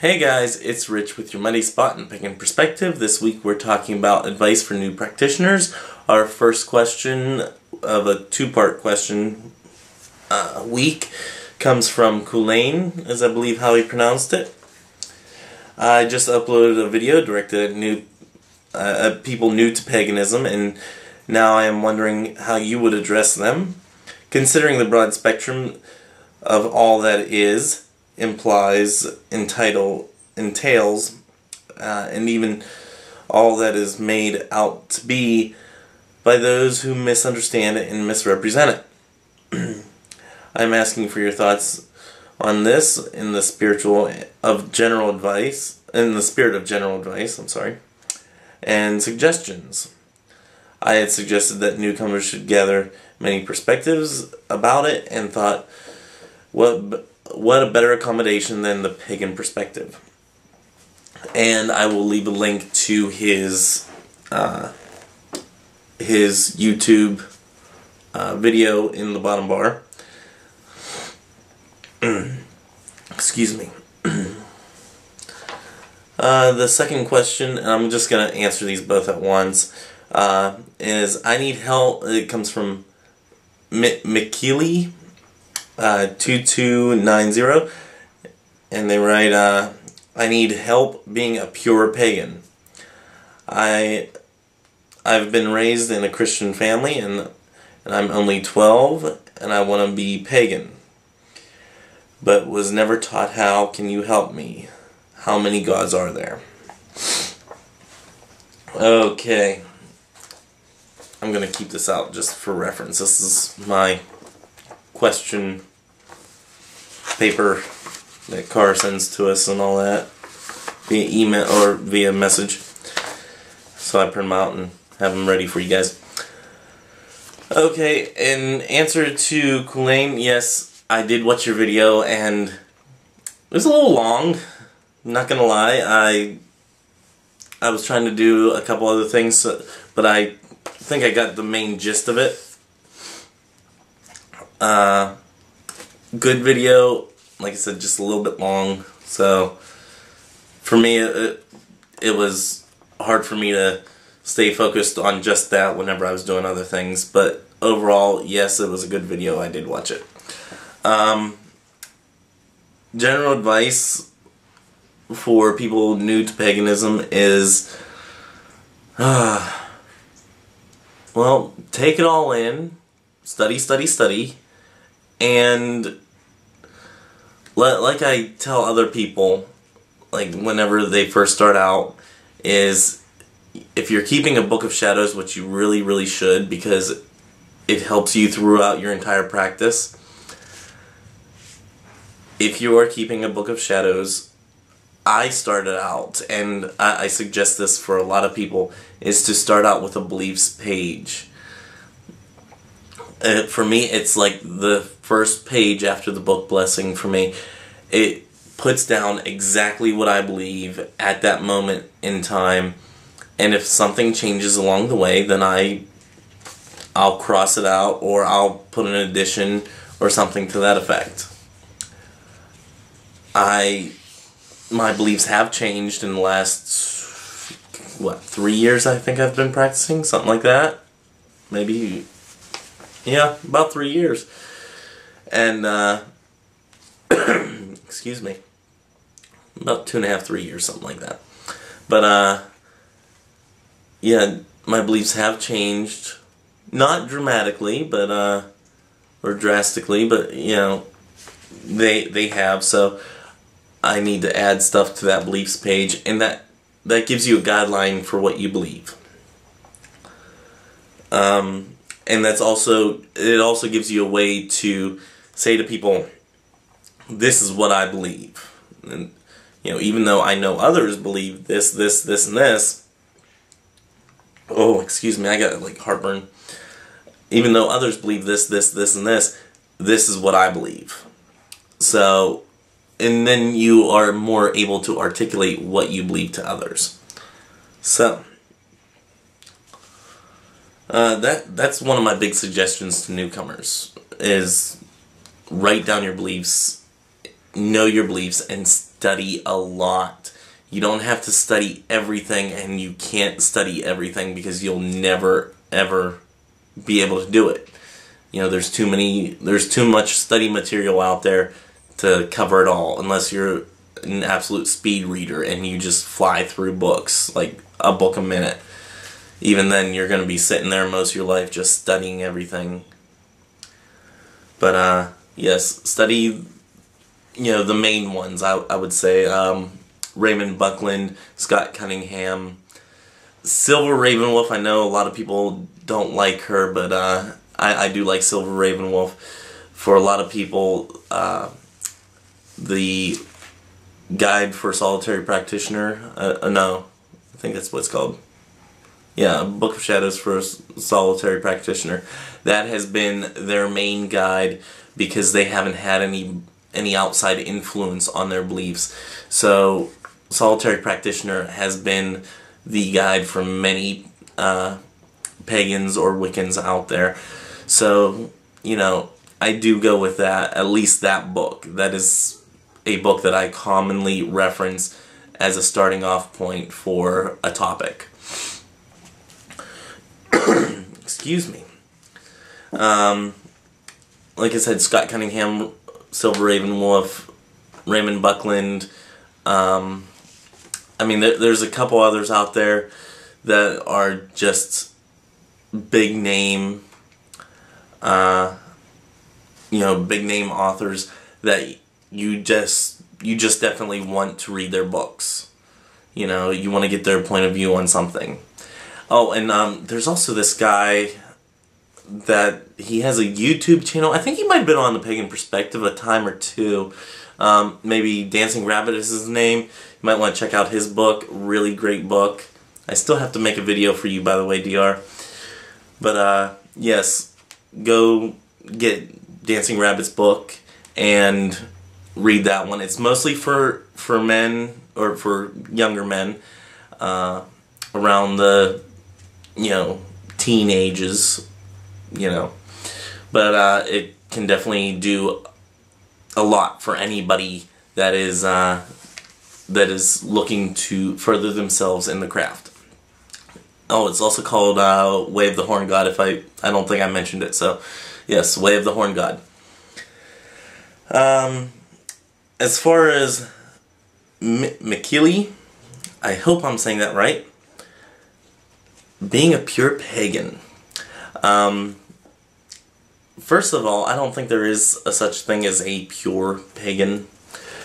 Hey guys, it's Rich with your Monday Spot and Pagan Perspective. This week we're talking about advice for new practitioners. Our first question of a two-part question week comes from Kulain, as I believe how he pronounced it. I just uploaded a video directed at people new to paganism, and now I am wondering how you would address them. Considering the broad spectrum of all that is, implies, entails, and even all that is made out to be by those who misunderstand it and misrepresent it. I'm asking for your thoughts on this in the spirit of general advice, and suggestions. I had suggested that newcomers should gather many perspectives about it, and thought, what a better accommodation than the pagan perspective. And I will leave a link to his YouTube video in the bottom bar. Excuse me. The second question, and I'm just going to answer these both at once, is I need help. It comes from Mikili 2290, and they write, I need help being a pure pagan. I've been raised in a Christian family, and I'm only 12, and I want to be pagan, but was never taught how. Can you help me? How many gods are there? Okay, I'm going to keep this out just for reference. This is my question paper that Carr sends to us and all that via email or via message, so I print them out and have them ready for you guys. Okay, in answer to Kulain, yes, I did watch your video, and it was a little long, I'm not gonna lie. I was trying to do a couple other things, but I think I got the main gist of it. Good video, like I said, just a little bit long, so for me it was hard for me to stay focused on just that whenever I was doing other things, but overall, yes, it was a good video. I did watch it. General advice for people new to paganism is, well, take it all in, study, and like I tell other people, like whenever they first start out, is if you're keeping a book of shadows, which you really should, because it helps you throughout your entire practice. If you are keeping a book of shadows, I started out, and I suggest this for a lot of people, is to start out with a beliefs page. For me, it's like the first page after the book blessing for me. It puts down exactly what I believe at that moment in time, and if something changes along the way, then I'll cross it out, or I'll put an addition or something to that effect. My beliefs have changed in the last, 3 years I think I've been practicing, something like that. Maybe, yeah, about 3 years. And, excuse me, about 2.5, 3 years, something like that. But, yeah, my beliefs have changed, not dramatically, but, or drastically, but, you know, they have, so I need to add stuff to that beliefs page, and that gives you a guideline for what you believe. And it also gives you a way to say to people, this is what I believe. And, you know, even though I know others believe this, and this, oh, excuse me, I got like heartburn. Even though others believe this, and this is what I believe. So, and then you are more able to articulate what you believe to others. So, that's one of my big suggestions to newcomers, is write down your beliefs, know your beliefs, and study a lot. You don't have to study everything, and you can't study everything because you'll never, ever be able to do it. You know, there's too much study material out there to cover it all, unless you're an absolute speed reader and you just fly through books, like a book a minute. Even then, you're going to be sitting there most of your life just studying everything. But, yes, study, you know, the main ones, I would say. Raymond Buckland, Scott Cunningham, Silver Ravenwolf. I know a lot of people don't like her, but I do like Silver Ravenwolf. For a lot of people, the Guide for Solitary Practitioner, no, I think that's what it's called. Yeah, Book of Shadows for a Solitary Practitioner. That has been their main guide because they haven't had any outside influence on their beliefs. So, Solitary Practitioner has been the guide for many pagans or Wiccans out there. So, you know, I do go with that, at least that book. That is a book that I commonly reference as a starting off point for a topic. Excuse me. Like I said, Scott Cunningham, Silver Ravenwolf, Raymond Buckland. I mean, there's a couple others out there that are just big name, you know, big name authors that you just definitely want to read their books. You know, you want to get their point of view on something. Oh, and there's also this guy that he has a YouTube channel. I think he might have been on the Pagan Perspective a time or two. Maybe Dancing Rabbit is his name. You might want to check out his book. Really great book. I still have to make a video for you, by the way, DR. But, yes, go get Dancing Rabbit's book and read that one. It's mostly for men, or for younger men, around the, you know, teen ages, you know. But it can definitely do a lot for anybody that is looking to further themselves in the craft. Oh, it's also called Way of the Horn God. If I don't think I mentioned it. So, yes, Way of the Horn God. As far as Mikili, I hope I'm saying that right. Being a pure pagan. First of all, I don't think there is a such thing as a pure pagan,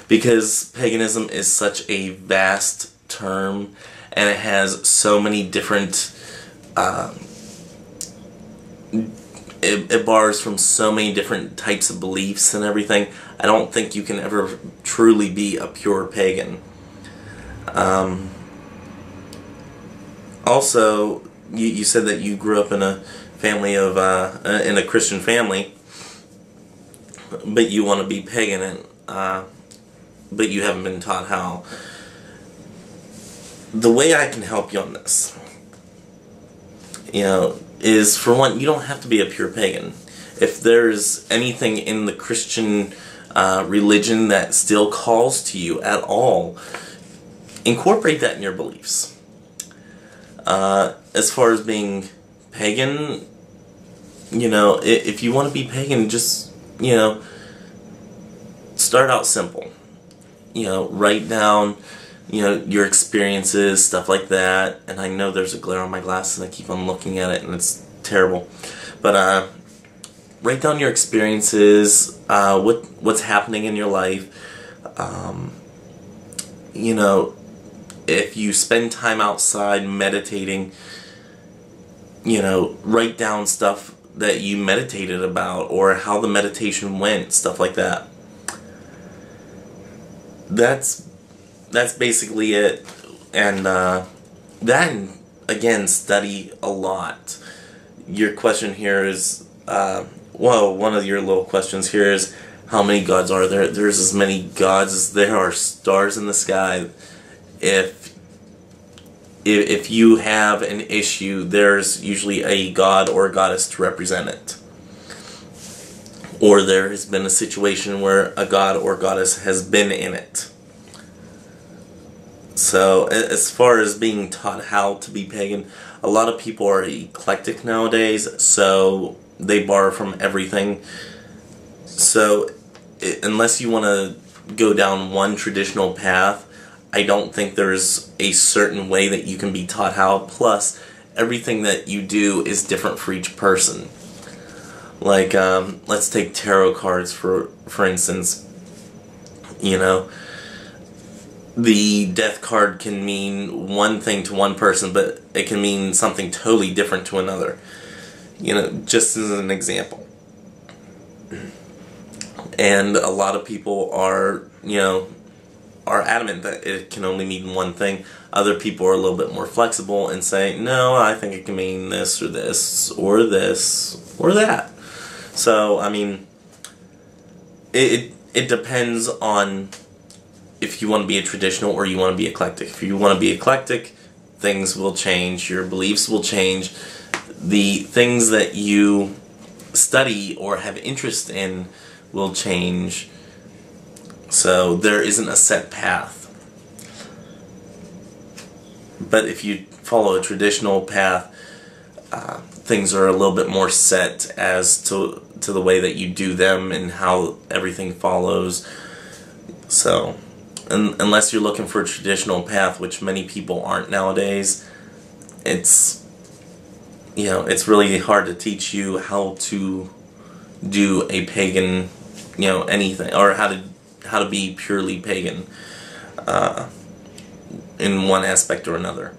because paganism is such a vast term, and it has so many different, it borrows from so many different types of beliefs and everything. I don't think you can ever truly be a pure pagan. Also, you said that you grew up in a family of, in a Christian family, but you want to be pagan, and, but you haven't been taught how. The way I can help you on this, you know, is, for one, you don't have to be a pure pagan. If there's anything in the Christian religion that still calls to you at all, incorporate that in your beliefs. As far as being pagan, you know, if you want to be pagan, just, you know, start out simple. You know, write down, you know, your experiences, stuff like that. And I know there's a glare on my glasses, and I keep on looking at it, and it's terrible. But write down your experiences, what's happening in your life. You know, if you spend time outside meditating, you know, write down stuff that you meditated about, or how the meditation went, stuff like that. That's basically it. And then, again, study a lot. Your question here is, well, one of your little questions here is, how many gods are there? There's as many gods as there are stars in the sky. If you have an issue, there's usually a god or a goddess to represent it. Or there has been a situation where a god or goddess has been in it. So as far as being taught how to be pagan, a lot of people are eclectic nowadays, so they borrow from everything. So unless you want to go down one traditional path, I don't think there's a certain way that you can be taught how. Plus, everything that you do is different for each person. Like, let's take tarot cards for instance. You know, the death card can mean one thing to one person, but it can mean something totally different to another. You know, just as an example. And a lot of people are, are adamant that it can only mean one thing. Other people are a little bit more flexible and say, no, I think it can mean this or this or this or that. So, I mean, it depends on if you want to be a traditional or you want to be eclectic. If you want to be eclectic, things will change, your beliefs will change, the things that you study or have interest in will change. So there isn't a set path. But if you follow a traditional path, things are a little bit more set as to the way that you do them and how everything follows. So unless you're looking for a traditional path, which many people aren't nowadays, it's really hard to teach you how to do a pagan, anything, or how to be purely pagan in one aspect or another.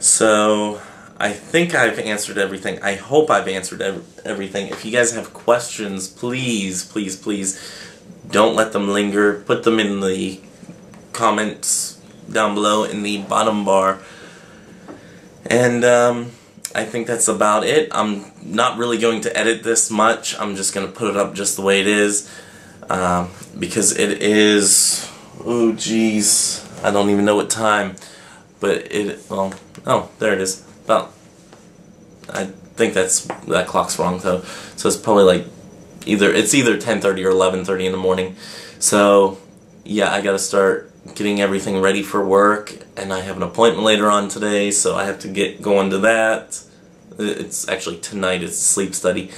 So I think I've answered everything. I hope I've answered everything. If you guys have questions, please, please, please don't let them linger. Put them in the comments down below in the bottom bar. And I think that's about it. I'm not really going to edit this much. I'm just going to put it up just the way it is. Because it is, oh geez, I don't even know what time. But oh, there it is. About, I think that clock's wrong though. So it's probably like either 10:30 or 11:30 in the morning. So yeah, I gotta start getting everything ready for work, and I have an appointment later on today, so I have to get going to that. It's actually tonight, it's a sleep study.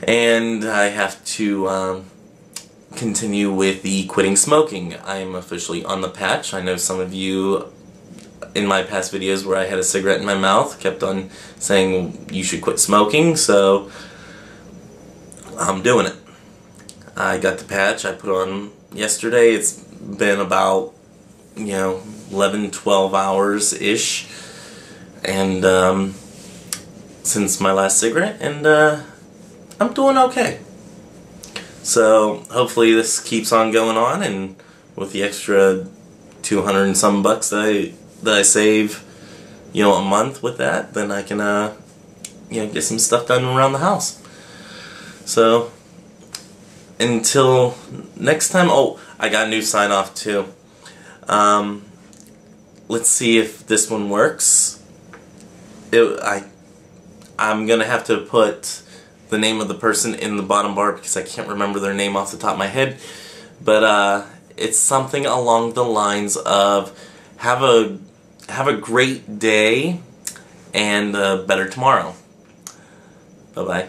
And I have to continue with the quitting smoking. I am officially on the patch. I know some of you in my past videos where I had a cigarette in my mouth kept on saying you should quit smoking, so I'm doing it. I got the patch, I put it on yesterday. It's been about 11-12 hours-ish, and since my last cigarette, and I'm doing okay. So hopefully this keeps on going on, and with the extra 200 and some bucks that I save a month with that, then I can get some stuff done around the house. So until next time, oh, I got a new sign off too. Let's see if this one works. I'm gonna have to put the name of the person in the bottom bar because I can't remember their name off the top of my head, but it's something along the lines of have a great day and a better tomorrow. Bye bye.